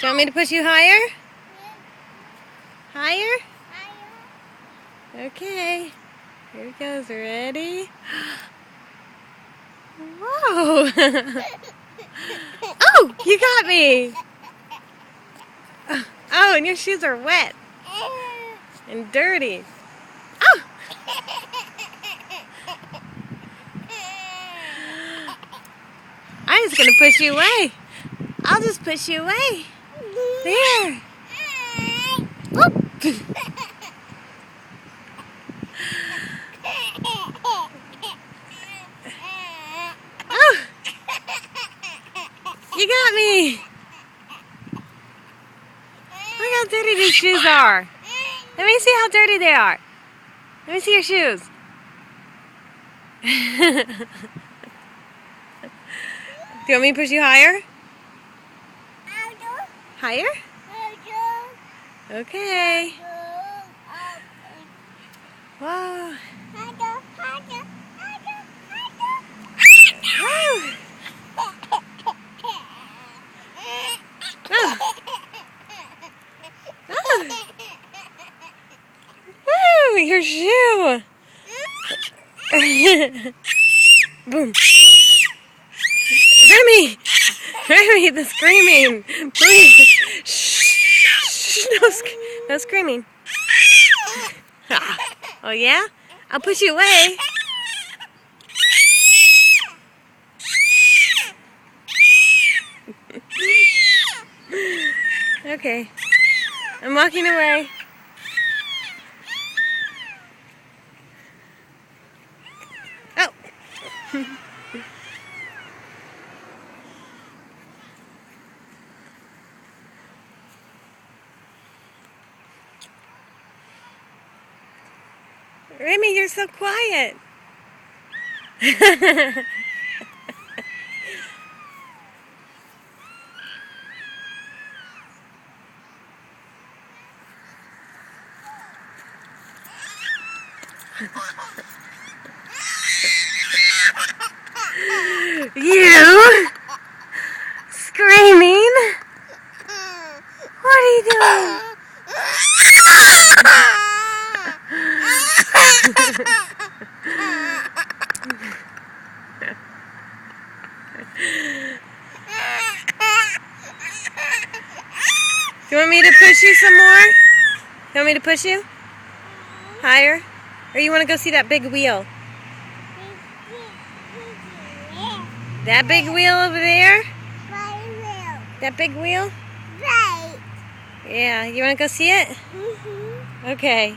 Do you want me to push you higher? Higher? Okay. Here it goes. Ready? Whoa! Oh, you got me! Oh, and your shoes are wet and dirty. Oh! I'm just gonna push you away. I'll just push you away. There. Whoop. Oh! You got me. Look how dirty these shoes are. Let me see how dirty they are. Let me see your shoes. Do you want me to push you higher? Higher? Okay. Whoa. Woo, your shoe. Boom. Remy! Remy, the screaming! Please! Shh! No screaming. Oh yeah? I'll push you away. Okay. I'm walking away. Oh! Remy, you're so quiet. You screaming? What are you doing? Do you want me to push you some more? You want me to push you? Higher? Or you want to go see that big wheel? That big wheel over there? That big wheel? Right. Yeah, you want to go see it? Mm-hmm. Okay.